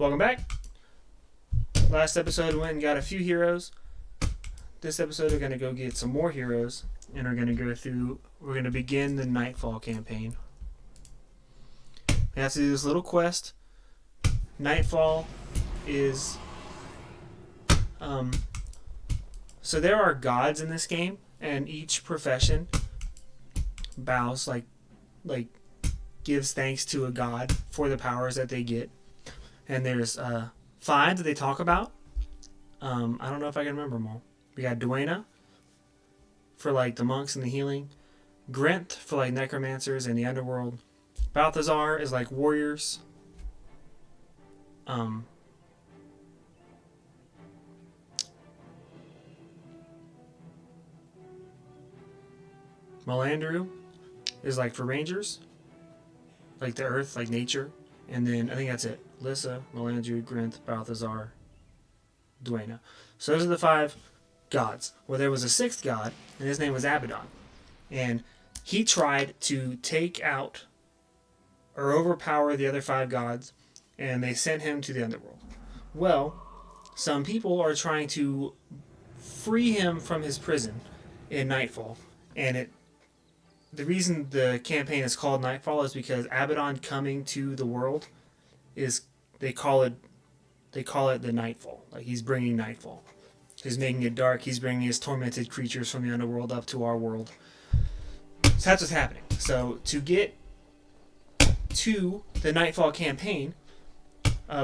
Welcome back. Last episode we went and got a few heroes. This episode we're going to go get some more heroes. And we're going to begin the Nightfall campaign. We have to do this little quest. Nightfall is... So there are gods in this game, and each profession bows, like gives thanks to a god for the powers that they get. And there's 5 that they talk about. I don't know if I can remember them all. We got Duena for like the monks and the healing. Grinth for like necromancers and the underworld. Balthazar is like warriors. Melandru is like for rangers, like the earth, like nature. And then I think that's it. Lissa, Melandru, Grinth, Balthazar, Duena. So those are the 5 gods. Well, there was a 6th god, and his name was Abaddon. And he tried to take out or overpower the other 5 gods, and they sent him to the underworld. Well, some people are trying to free him from his prison in Nightfall, and the reason the campaign is called Nightfall is because Abaddon coming to the world is they call it the Nightfall. Like he's bringing Nightfall. He's making it dark. He's bringing his tormented creatures from the underworld up to our world. So that's what's happening. So to get to the Nightfall campaign,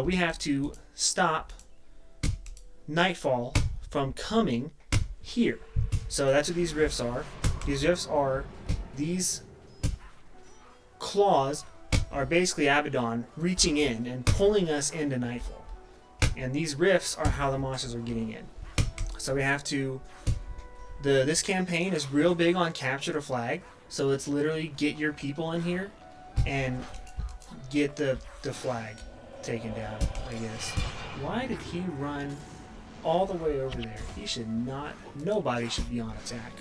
we have to stop Nightfall from coming here. So that's what these rifts are. These rifts are these claws are basically Abaddon reaching in and pulling us into Nightfall. And these rifts are how the monsters are getting in. So we have to... This campaign is real big on capture the flag. So it's literally get your people in here and get the flag taken down, I guess. Why did he run all the way over there? He should not... Nobody should be on attack.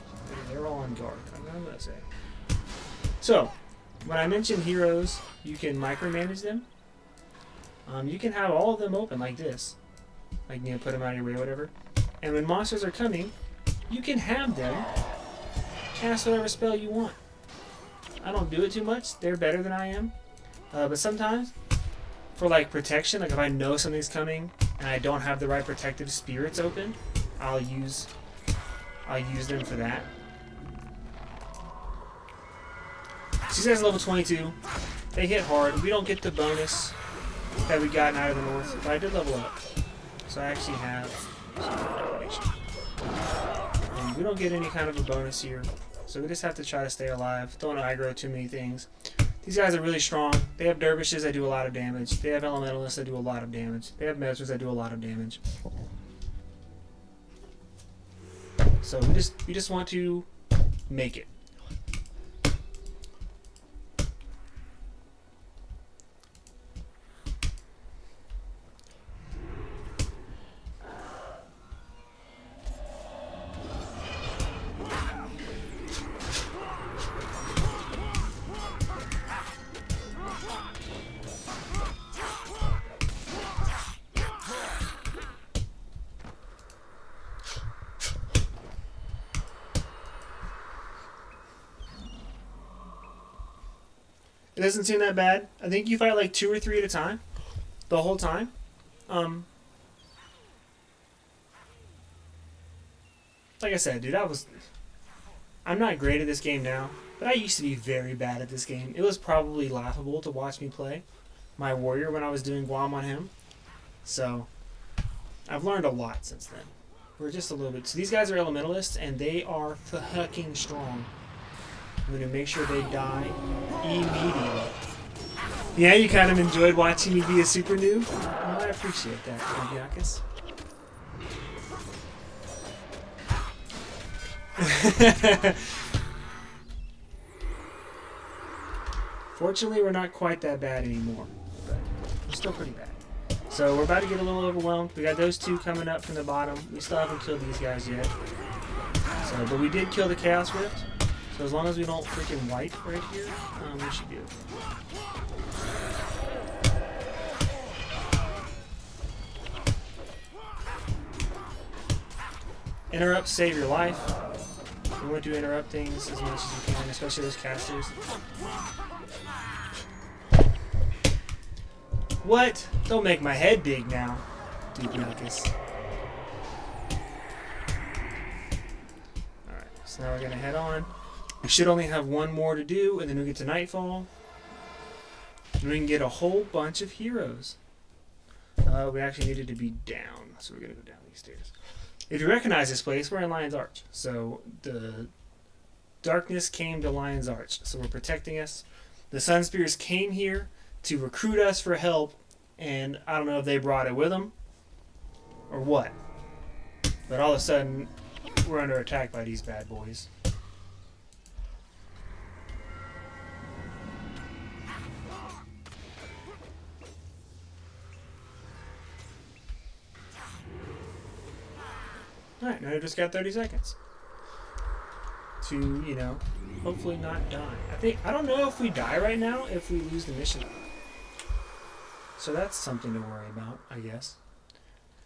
They're all on guard. I'm going to say. So, when I mention heroes, you can micromanage them. You can have all of them open like this. Like, put them out of your way or whatever. And when monsters are coming, you can have them cast whatever spell you want. I don't do it too much. They're better than I am. But sometimes, for like protection, like if I know something's coming and I don't have the right protective spirits open, I'll use them for that. These guys are level 22. They hit hard. We don't get the bonus that we got out of the north, but I did level up. So I actually have some information. We don't get any kind of a bonus here, so we just have to try to stay alive. Don't aggro too many things. These guys are really strong. They have dervishes that do a lot of damage. They have elementalists that do a lot of damage. They have mesmers that do a lot of damage. So we just want to make it. It doesn't seem that bad. I think you fight like 2 or 3 at a time, the whole time. Like I said, dude, I'm not great at this game now, but I used to be very bad at this game. It was probably laughable to watch me play my warrior when I was doing GWAMM on him. So I've learned a lot since then. We're just a little bit. So these guys are elementalists, and they are fucking strong. I'm going to make sure they die immediately. Yeah, you kind of enjoyed watching me be a super noob? Well, I appreciate that, Yakus. Fortunately, we're not quite that bad anymore, but we're still pretty bad. So we're about to get a little overwhelmed. We got those 2 coming up from the bottom. We still haven't killed these guys yet. But we did kill the Chaos Rift. So as long as we don't freaking wipe right here, we should be okay. Interrupt save your life. You want to interrupt things as much as you can, especially those casters. What? Don't make my head big now, Duplicus. Alright, so now we're going to head on. We should only have one more to do, and then we get to Nightfall. And we can get a whole bunch of heroes. We actually needed to be down, so we're going to go down these stairs. If you recognize this place, we're in Lion's Arch. So the darkness came to Lion's Arch, so we're protecting us. The Sun Spears came here to recruit us for help, and I don't know if they brought it with them or what. But all of a sudden, we're under attack by these bad boys. Alright, now I just got 30 seconds to, you know, hopefully not die. I don't know if we die right now if we lose the mission. So that's something to worry about, I guess.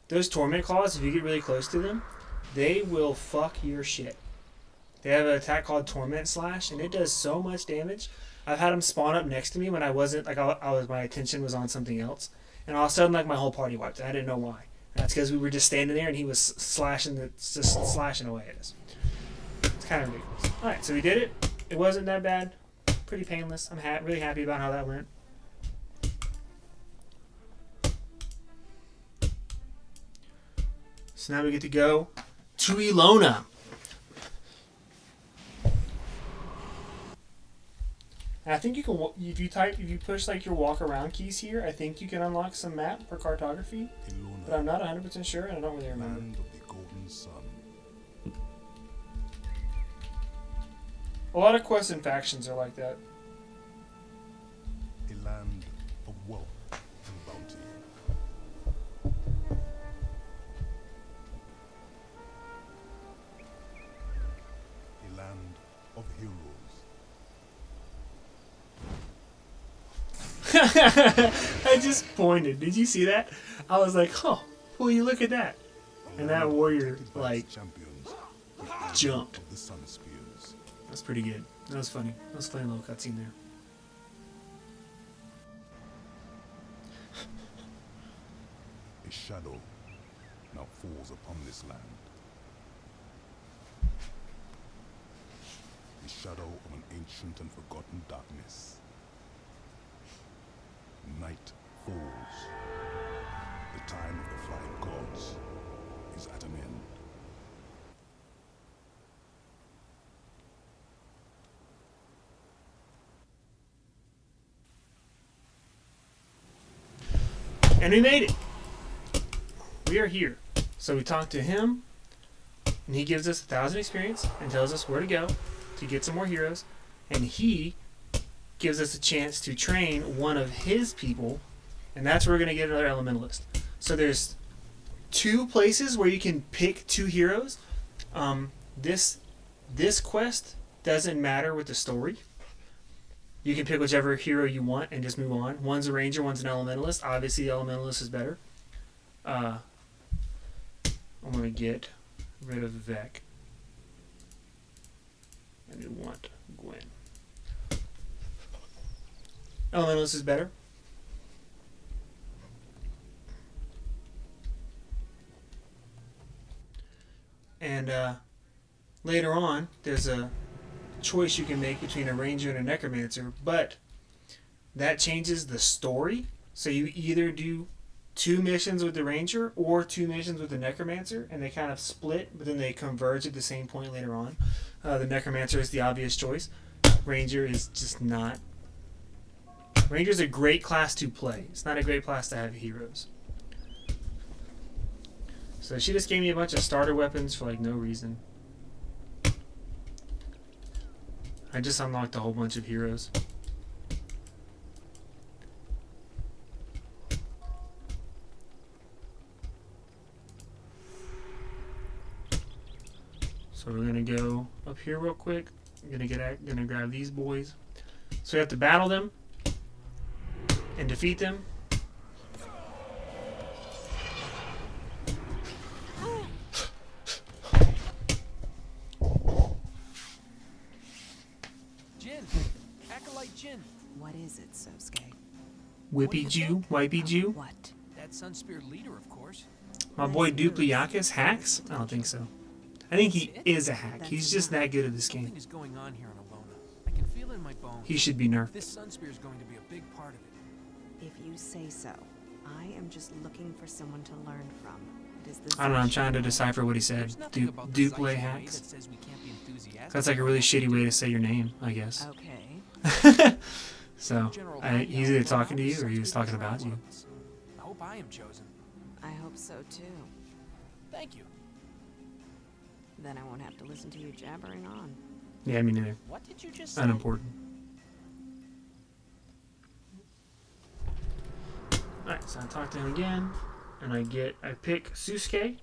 Those Torment Claws, if you get really close to them, they will fuck your shit. They have an attack called Torment Slash, and it does so much damage. I've had them spawn up next to me when I wasn't, like, my attention was on something else. And all of a sudden, like, my whole party wiped. I didn't know why. That's because we were just standing there and he was slashing away at us. It's kind of ridiculous. Alright, so we did it. It wasn't that bad. Pretty painless. I'm really happy about how that went. So now we get to go to Ilona. And I think you can, if you push like your walk around keys here, I think you can unlock some map for cartography. But I'm not 100% sure, and I don't really remember. Land of the golden sun. A lot of quests and factions are like that. A land of wealth and bounty. A land of heroes. I just pointed. Did you see that? I was like, oh, will you look at that? And that warrior, like, jumped. The Sun Spears. That's pretty good. That was funny. That was a funny little cutscene there. A shadow now falls upon this land. The shadow of an ancient and forgotten darkness. Night falls. The time of the flying gods is at an end. And we made it. We are here. So we talked to him, and he gives us 1,000 experience and tells us where to go to get some more heroes. And he gives us a chance to train one of his people, and that's where we're going to get another elementalist. So there's 2 places where you can pick 2 heroes. This quest doesn't matter with the story. You can pick whichever hero you want and just move on. One's a ranger, one's an elementalist. Obviously, the elementalist is better. I'm going to get rid of Vec. And we want Gwen. Elementalist is better. And later on, there's a choice you can make between a ranger and a necromancer, but that changes the story. So you either do 2 missions with the ranger or 2 missions with the necromancer, and they kind of split, but then they converge at the same point later on. The necromancer is the obvious choice. Ranger is just not. Ranger's a great class to play. It's not a great class to have heroes. So she just gave me a bunch of starter weapons for like no reason. I just unlocked a whole bunch of heroes. So we're gonna go up here real quick. I'm gonna grab these boys. So we have to battle them and defeat them. it, Sosuke? Whippy Jew? Wipey Jew? What? That Sunspear leader, of course. My boy Dupliakis hacks? I don't think so. I think he is a hack. He's just that good at this Something game. is going on here in Alona. I can feel it in my bones. He should be nerfed. This Sunspear is going to be a big part of it. If you say so. I am just looking for someone to learn from. It is the I don't know, I'm Zeichen trying to way. decipher what he said. There's nothing about the Duple Zeichen way hacks. that says we can't be enthusiastic That's like a really about shitty way to it. say your name, I guess. Okay. So, General he's Lyell either talking to Brown you or he was Sunspear's talking the about right you. one of us. I hope I am chosen. I hope so too. Thank you. Then I won't have to listen to you jabbering on. Yeah, me neither. What did you just say? Unimportant. Alright, so I talk to him again, and I pick Susuke.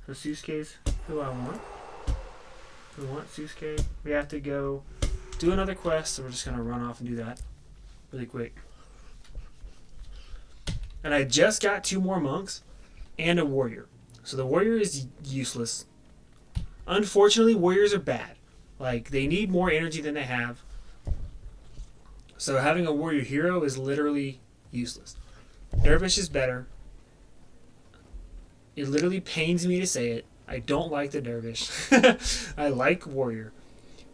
So Susuke's who I want. We want Susuke. We have to go do another quest, so we're just going to run off and do that really quick. And I just got 2 more monks and a warrior. So the warrior is useless. Unfortunately, warriors are bad. Like, they need more energy than they have. So having a warrior hero is literally useless. Dervish is better. It literally pains me to say it. I don't like the Dervish. I like warrior.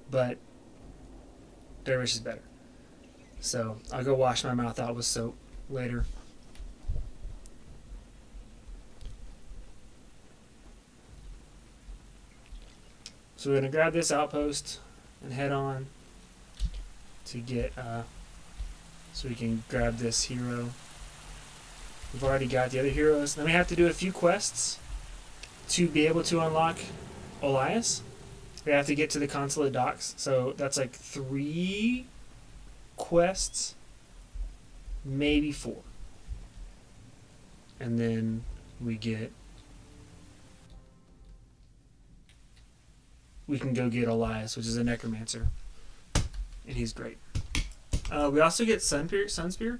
But Dervish is better. So I'll go wash my mouth out with soap later. So we're going to grab this outpost and head on to get, so we can grab this hero. We've already got the other heroes. Then we have to do a few quests to be able to unlock Elias. We have to get to the consulate docks. So that's like 3 quests, maybe 4. And then we can go get Elias, which is a necromancer. And he's great. We also get Sunspear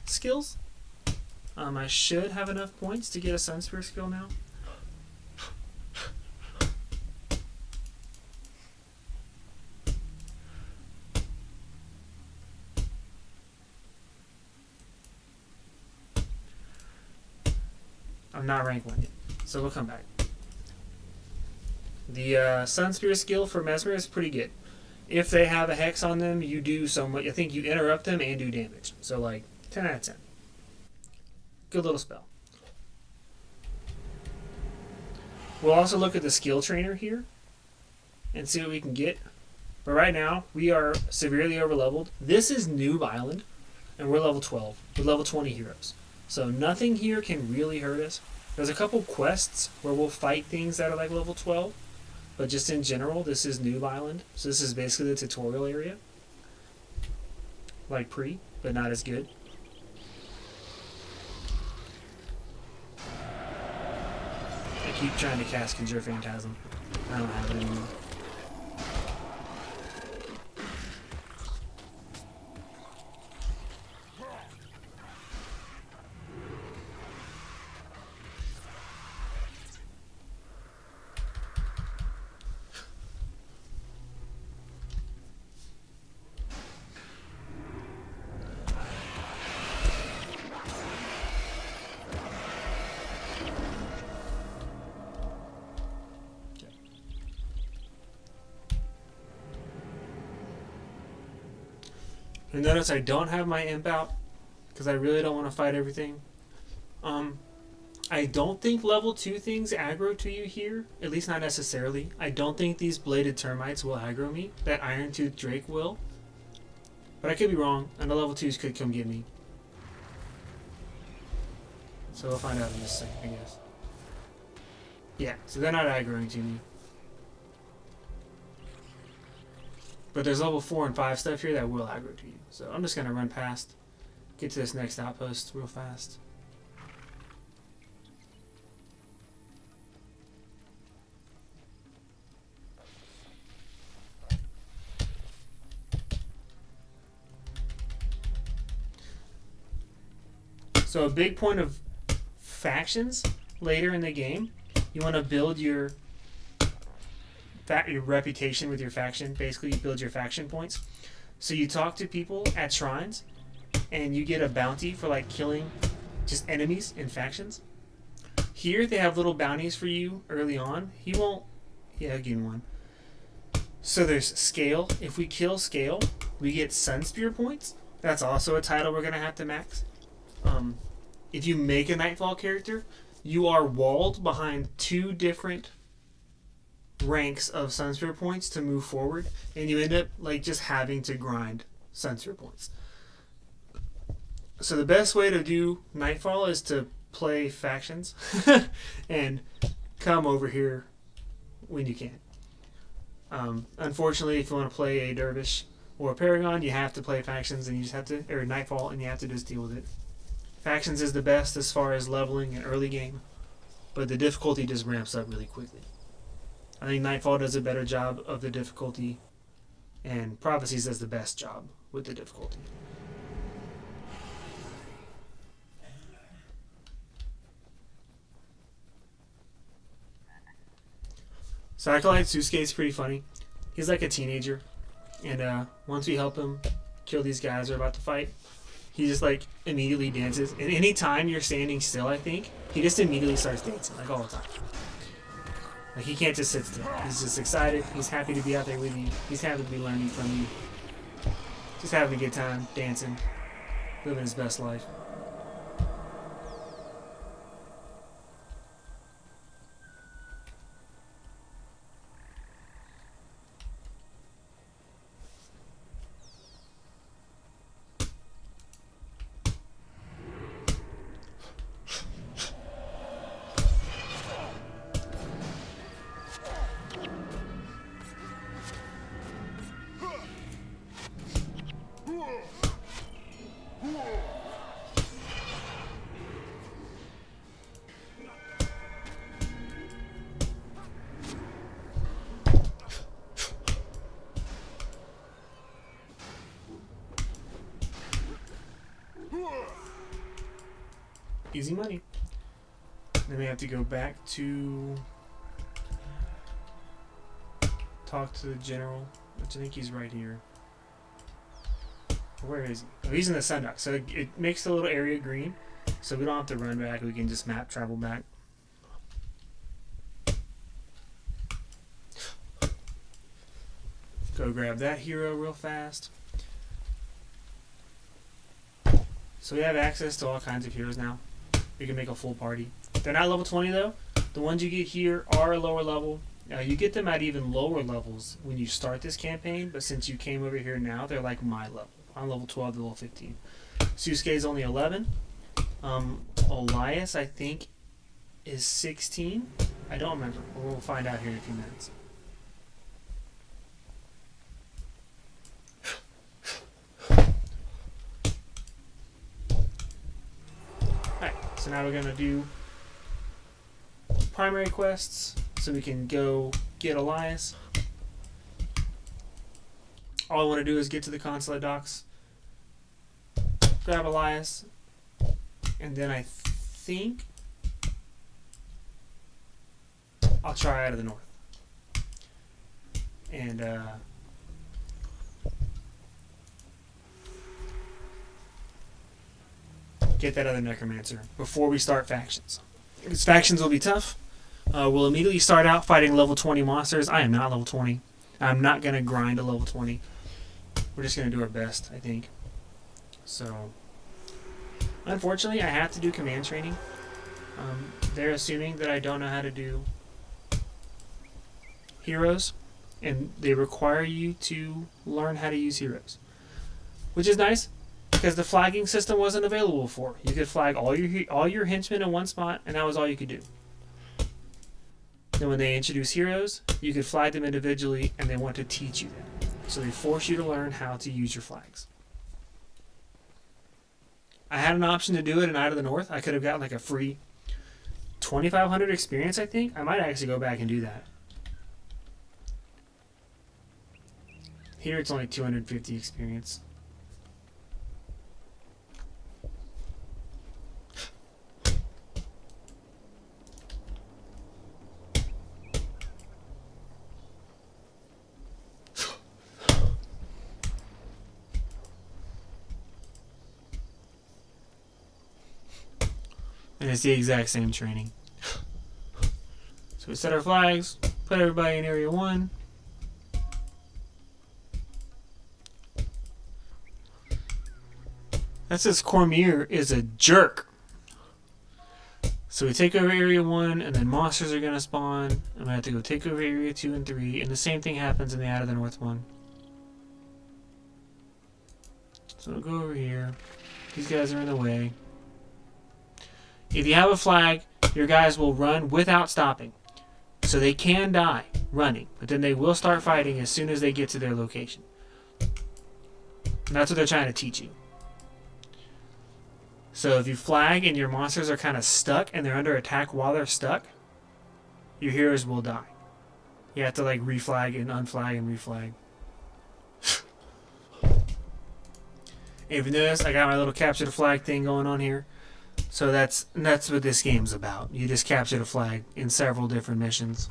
skills. I should have enough points to get a Sunspear skill now. I'm not rank 1 yet, so we'll come back. The Sunspear skill for Mesmer is pretty good. If they have a hex on them, you do so much. I think you interrupt them and do damage. So like 10 out of 10. Good little spell. We'll also look at the skill trainer here and see what we can get. But right now, we are severely overleveled. This is Noob Island, and we're level 12 with level 20 heroes. So nothing here can really hurt us. There's a couple quests where we'll fight things that are like level 12. But just in general, this is Noob Island. So this is basically the tutorial area. Like pre, but not as good. I keep trying to cast Conjure Phantasm. I don't have it anymore. And notice I don't have my imp out because I really don't want to fight everything. I don't think level 2 things aggro to you here, at least not necessarily. I don't think these bladed termites will aggro me. That iron tooth drake will. But I could be wrong, and the level 2s could come get me. So we'll find out in just a second, I guess. Yeah, so they're not aggroing to me. But there's level 4 and 5 stuff here that will aggro to you. So I'm just going to run past, get to this next outpost real fast. So a big point of factions later in the game, you want to build your reputation with your faction. Basically, you build your faction points. So you talk to people at shrines, and you get a bounty for like killing just enemies in factions. Here they have little bounties for you early on. He won't. Yeah, again one. So there's Scale. If we kill Scale, we get Sun Spear points. That's also a title we're gonna have to max. If you make a Nightfall character, you are walled behind 2 different ranks of Sun Spear points to move forward, and you end up like just having to grind Sun Spear points. So the best way to do Nightfall is to play factions and come over here when you can. Unfortunately, if you want to play a Dervish or a Paragon, you have to play factions, and you just have to, or Nightfall, and you have to just deal with it. Factions is the best as far as leveling in early game, but the difficulty just ramps up really quickly. I think Nightfall does a better job of the difficulty, and Prophecies does the best job with the difficulty. So Acolyte Susuke is pretty funny. He's like a teenager, and once we help him kill these guys we're about to fight, he just like immediately dances. And any time you're standing still, I think, he just immediately starts dancing, like all the time. Like he can't just sit still. He's just excited. He's happy to be out there with you. He's happy to be learning from you. Just having a good time, dancing, living his best life. Easy money. Then we have to go back to talk to the general, which I think he's right here. Where is he? Oh, he's in the Sundock. So it makes the little area green, so we don't have to run back. We can just map travel back. Go grab that hero real fast. So we have access to all kinds of heroes now. We can make a full party. They're not level 20 though. The ones you get here are a lower level. You get them at even lower levels when you start this campaign, but since you came over here now, they're like my level. I'm level 12 to level 15. Susuke is only 11. Elias, I think, is 16. I don't remember. We'll find out here in a few minutes. So now we're going to do primary quests so we can go get Elias. All I want to do is get to the consulate docks, grab Elias, and then I think I'll try Out of the North. And get that other Necromancer before we start factions. Because factions will be tough. We'll immediately start out fighting level 20 monsters. I am not level 20. I'm not going to grind a level 20. We're just going to do our best, I think. So, unfortunately, I have to do command training. They're assuming that I don't know how to do heroes, and they require you to learn how to use heroes, which is nice because the flagging system wasn't available before. You could flag all your henchmen in one spot, and that was all you could do. Then when they introduce heroes, you could flag them individually, and they want to teach you that. So they force you to learn how to use your flags. I had an option to do it in Out of the North. I could have gotten like a free 2,500 experience, I think. I might actually go back and do that. Here it's only 250 experience. And it's the exact same training. So we set our flags, put everybody in Area 1. That says Cormier is a jerk. So we take over Area 1, and then monsters are going to spawn. And we have to go take over Area 2 and 3. And the same thing happens in the Out of the North one. So we'll go over here. These guys are in the way. If you have a flag, your guys will run without stopping. So they can die running, but then they will start fighting as soon as they get to their location. And that's what they're trying to teach you. So if you flag and your monsters are kind of stuck and they're under attack while they're stuck, your heroes will die. You have to like reflag and unflag and reflag. If you notice, I got my little capture the flag thing going on here. So that's what this game's about. You just capture the flag in several different missions.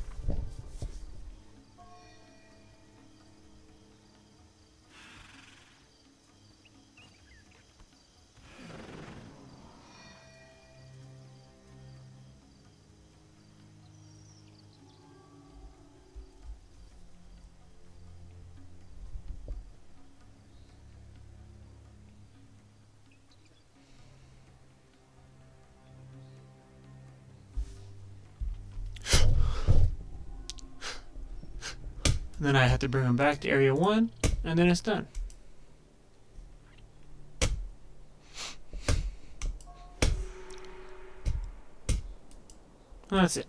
And then I have to bring them back to Area 1, and then it's done. Well, that's it.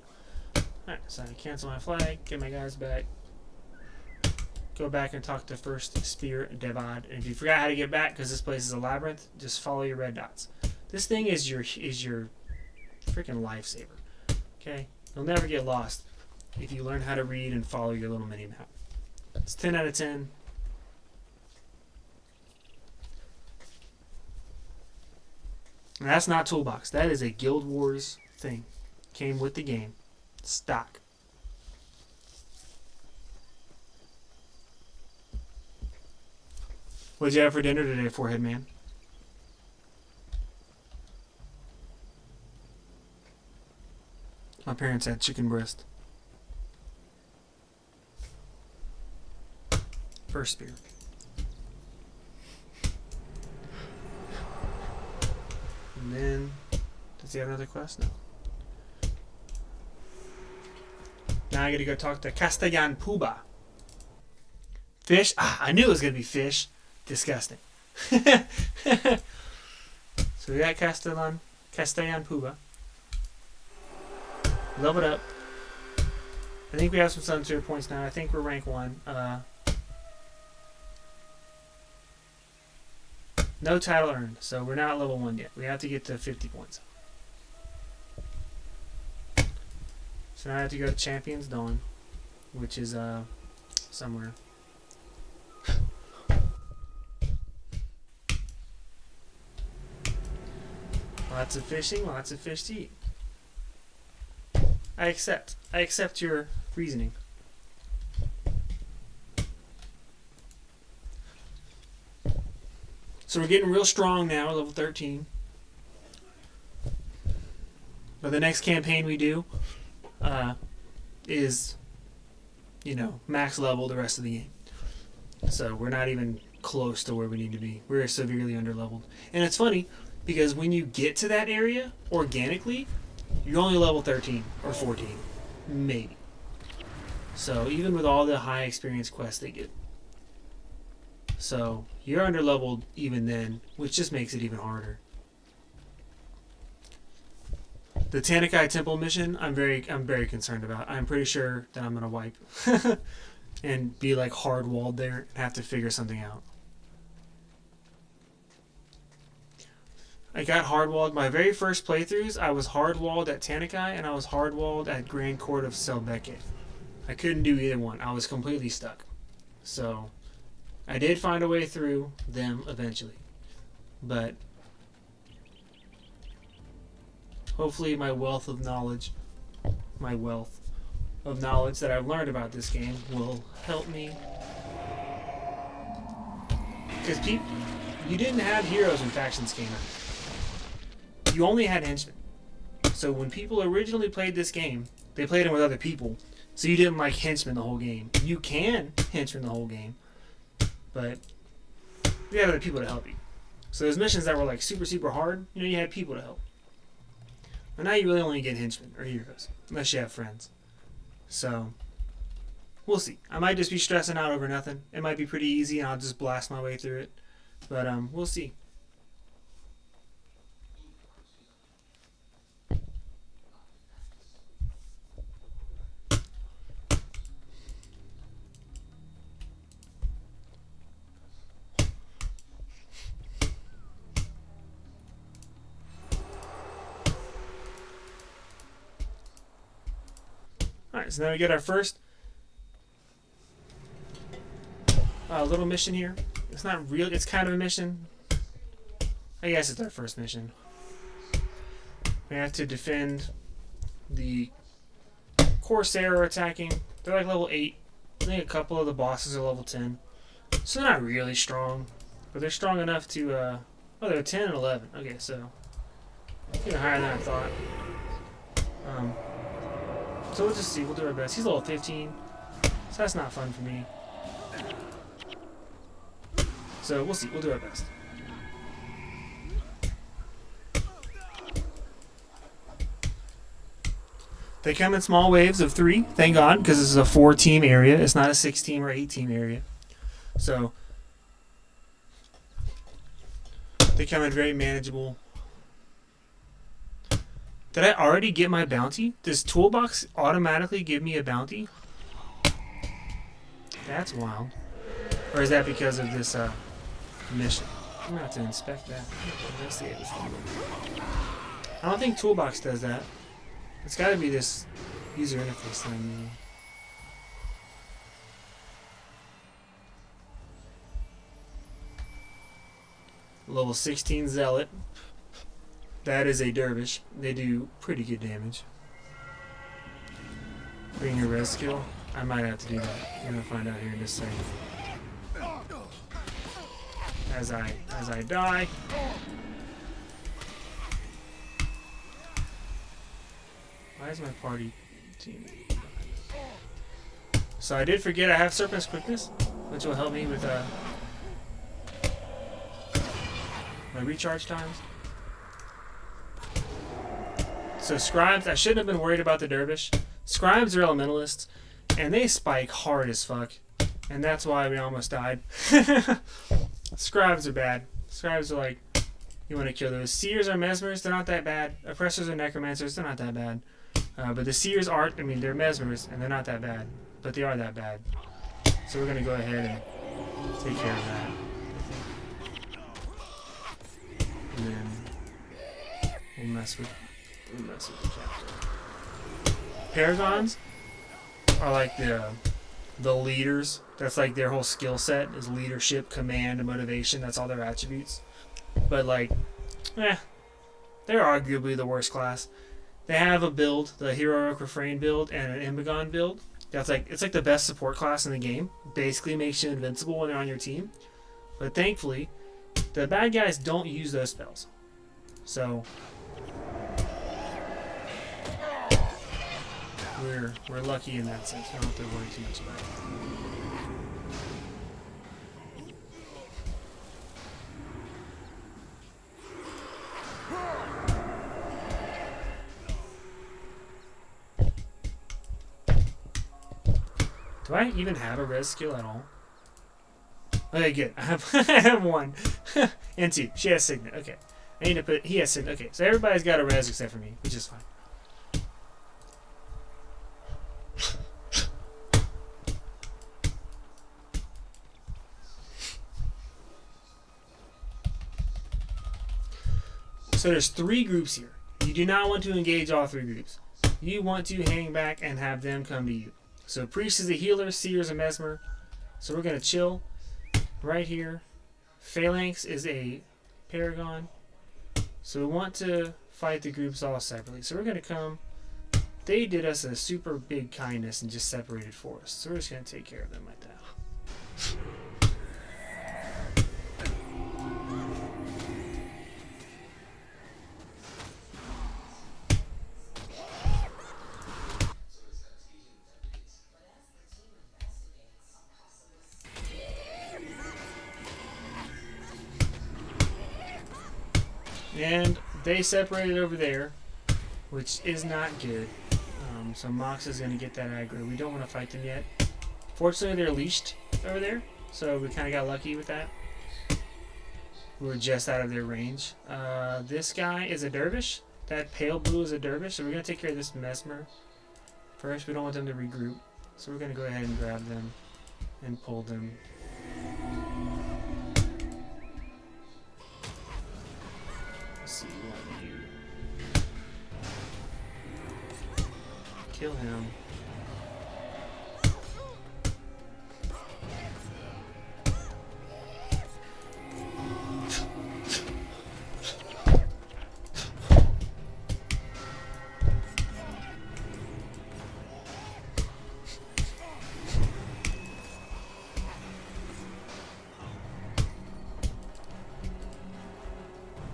Alright, so I cancel my flag, get my guys back, go back and talk to First Spear Devad. And if you forgot how to get back, because this place is a labyrinth, just follow your red dots. This thing is your freaking lifesaver. Okay? You'll never get lost if you learn how to read and follow your little mini map. It's 10 out of 10. And that's not Toolbox. That is a Guild Wars thing. Came with the game. Stock. What'd you have for dinner today, Forehead Man? My parents had chicken breast. First Spear. And then, does he have another quest? No. Now I gotta go talk to Castellan Puba. Fish? Ah, I knew it was gonna be fish. Disgusting. So we got Castellan Puba. Leveled up. I think we have some Sunseer points now. I think we're rank 1. No title earned, so we're not level 1 yet. We have to get to 50 points. So now I have to go to Champion's Dawn, which is somewhere. Lots of fishing, lots of fish to eat. I accept your reasoning. So we're getting real strong now, level 13. But the next campaign we do is, max level the rest of the game. So we're not even close to where we need to be. We're severely underleveled. And it's funny, because when you get to that area, organically, you're only level 13 or 14. Maybe. So even with all the high experience quests they get. So you're underleveled even then, which just makes it even harder. The Tanakai Temple mission, I'm very concerned about. I'm pretty sure that I'm gonna wipe and be like hard walled there and have to figure something out. I got hard walled. My very first playthroughs, I was hard walled at Tanakai and I was hard walled at Grand Court of Selbeke. I couldn't do either one. I was completely stuck. So I did find a way through them eventually. But hopefully my wealth of knowledge that I've learned about this game will help me. Because you didn't have heroes when Factions came out. You only had henchmen. So when people originally played this game, they played it with other people. So you didn't like henchmen the whole game. You can henchmen the whole game, but you had other people to help you. So those missions that were like super, super hard, you know, you had people to help. But now you really only get henchmen or heroes, unless you have friends. So we'll see. I might just be stressing out over nothing. It might be pretty easy and I'll just blast my way through it. But we'll see. Alright, so now we get our first little mission here. It's not real, it's kind of a mission. I guess it's our first mission. We have to defend the Corsair are attacking. They're like level 8. I think a couple of the bosses are level 10. So they're not really strong, but they're strong enough to, oh, they're 10 and 11. Okay, so even higher than I thought. So we'll just see. We'll do our best. He's level 15, so that's not fun for me. So we'll see. We'll do our best. They come in small waves of 3, thank God, because this is a 4-team area. It's not a 6-team or 8-team area. So they come in very manageable. Did I already get my bounty? Does Toolbox automatically give me a bounty? That's wild. Or is that because of this mission? I'm going to have to inspect that. Investigate this one. I don't think Toolbox does that. It's got to be this user interface thing. Level 16 Zealot. That is a dervish. They do pretty good damage. Bring your res skill. I might have to do that. We're gonna find out here in just a second. As I die. Why is my party team? So I did forget I have Serpent's Quickness, which will help me with my recharge times. So Scribes, I shouldn't have been worried about the Dervish. Scribes are elementalists, and they spike hard as fuck. And that's why we almost died. Scribes are bad. Scribes are like, you want to kill those. Seers are mesmers, they're not that bad. Oppressors are necromancers, they're not that bad. But the Seers aren't, I mean, they're mesmers, and they're not that bad. But they are that bad. So we're going to go ahead and take care of that. And then we'll mess with the chapter. Paragons are like the leaders. That's like their whole skill set is leadership, command, and motivation. That's all their attributes. But like, they're arguably the worst class. They have a build, the Heroic Refrain build, and an Imbagon build. That's like, it's like the best support class in the game. Basically makes you invincible when they're on your team. But thankfully, the bad guys don't use those spells. So we're lucky in that sense. We don't have to worry too much about it. Do I even have a res skill at all? Okay, good. I have one. And 2. She has Signet. Okay. I need to put... He has Signet. Okay, so everybody's got a res except for me, which is fine. So there's 3 groups here. You do not want to engage all 3 groups. You want to hang back and have them come to you. So Priest is a healer, Seer is a mesmer. So we're going to chill right here. Phalanx is a paragon. So we want to fight the groups all separately. So we're going to come. They did us a super big kindness and just separated for us. So we're just going to take care of them like that. they separated over there, which is not good. So Mox is going to get that aggro. We don't want to fight them yet. Fortunately, they're leashed over there, so we kind of got lucky with that. We were just out of their range. This guy is a dervish. That pale blue is a dervish, so we're going to take care of this mesmer. First, we don't want them to regroup, so we're going to go ahead and grab them and pull them. Let's see what we do. Kill him.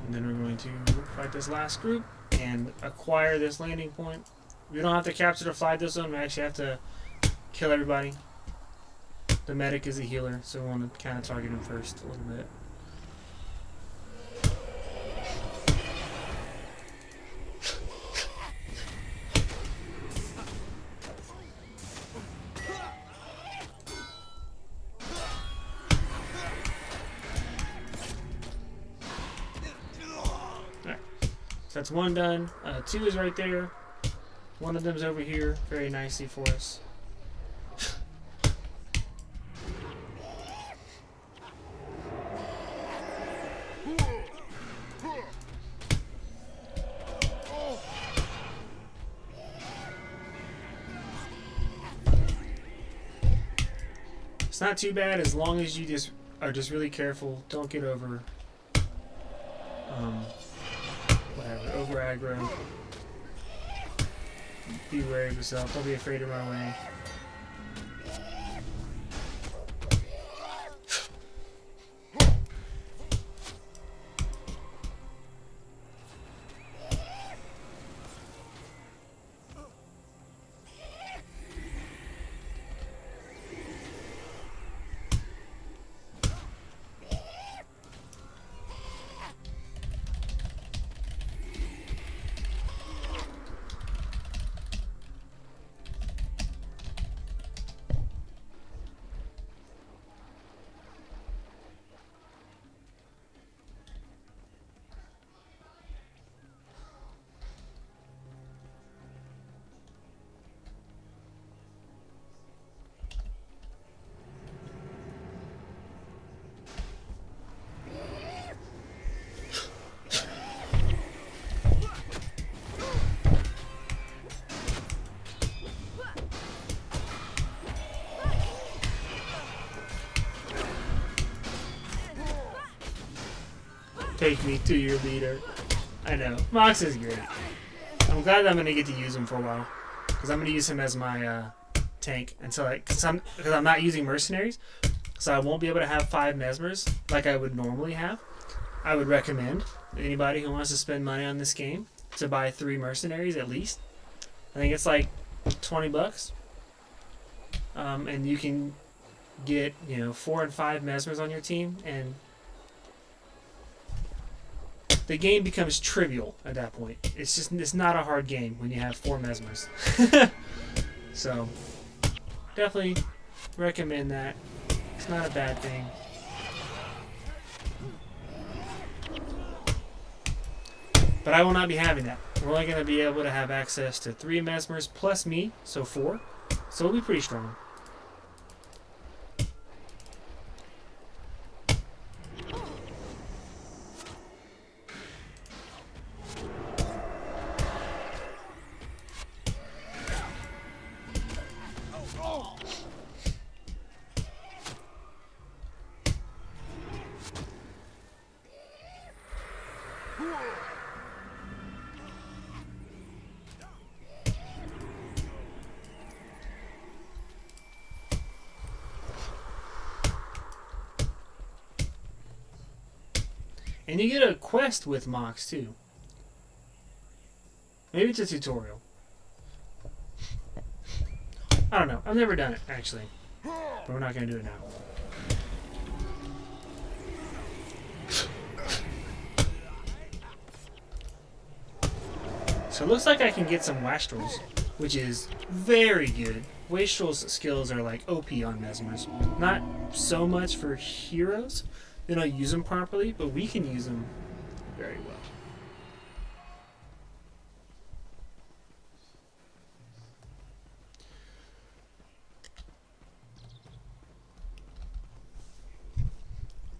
And then we're going to fight this last group and acquire this landing point. We don't have to capture the fly this one. We actually have to kill everybody. The medic is a healer, so we want to kind of target him first a little bit. Alright, so that's one done. Two is right there. One of them's over here, very nicely for us. It's not too bad as long as you just are really careful. Don't get over over aggro. Be wary of yourself. Don't be afraid to run away. Take me to your leader. I know. Mox is great. I'm glad that I'm going to get to use him for a while. Because I'm going to use him as my tank until because I'm not using mercenaries. So I won't be able to have 5 mesmers like I would normally have. I would recommend anybody who wants to spend money on this game to buy 3 mercenaries at least. I think it's like $20. And you can get 4 and 5 mesmers on your team, and the game becomes trivial at that point. It's not a hard game when you have 4 mesmers. So definitely recommend that. It's not a bad thing. But I will not be having that. We're only going to be able to have access to 3 mesmers plus me, so 4. So we'll be pretty strong. And you get a quest with Mox too. Maybe it's a tutorial. I don't know. I've never done it actually. But we're not going to do it now. So it looks like I can get some Wastrels, which is very good. Wastrel's skills are like OP on Mesmers. Not so much for heroes. They don't use them properly, but we can use them very well.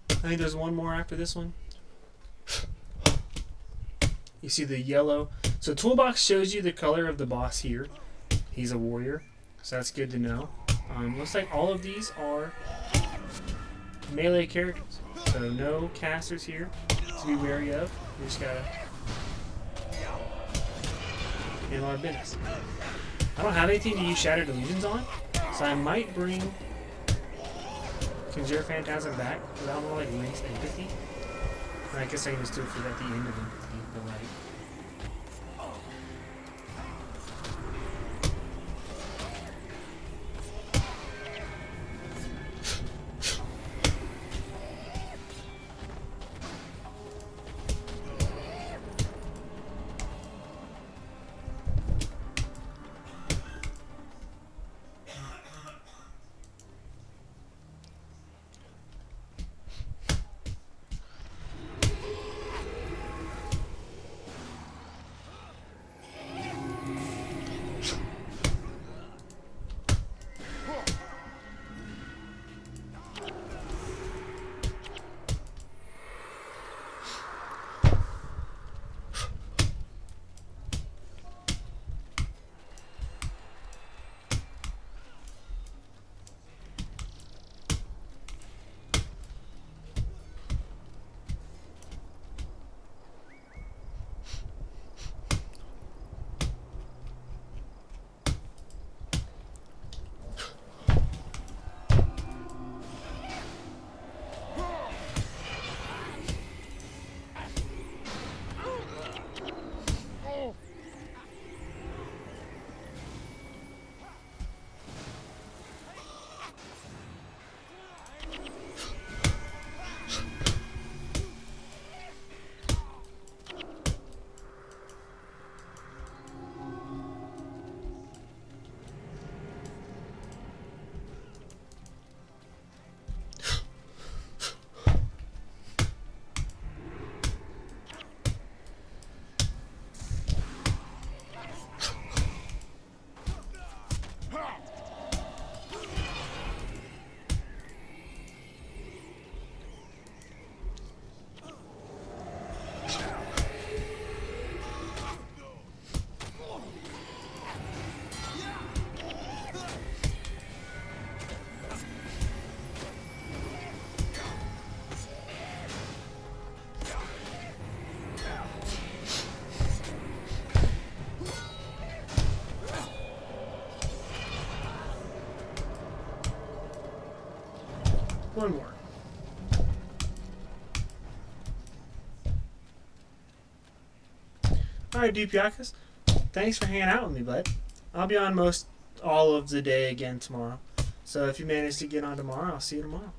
I think there's one more after this one. You see the yellow. So Toolbox shows you the color of the boss here. He's a warrior, so that's good to know. Looks like all of these are melee characters. So no casters here to be wary of. You just gotta handle our business. I don't have anything to use Shattered Illusions on, so I might bring Conjure Phantasm back, because I don't want to like waste empathy. And I guess I can just do it for at the end of empathy, but like. One more. Alright, Dupiakas. Thanks for hanging out with me, bud. I'll be on most all of the day again tomorrow. So if you manage to get on tomorrow, I'll see you tomorrow.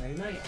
Night night.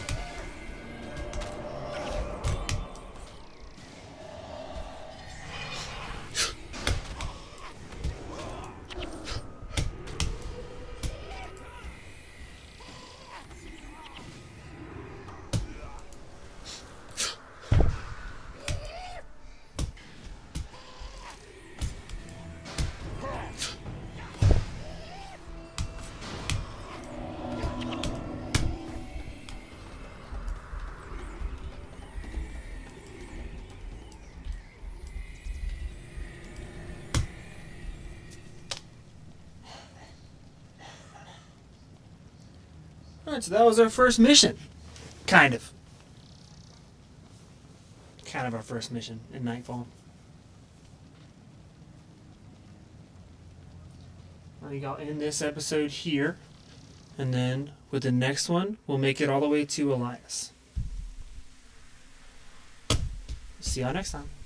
Alright, so that was our first mission. Kind of. Kind of our first mission in Nightfall. I think I'll end this episode here. And then with the next one, we'll make it all the way to Elias. See y'all next time.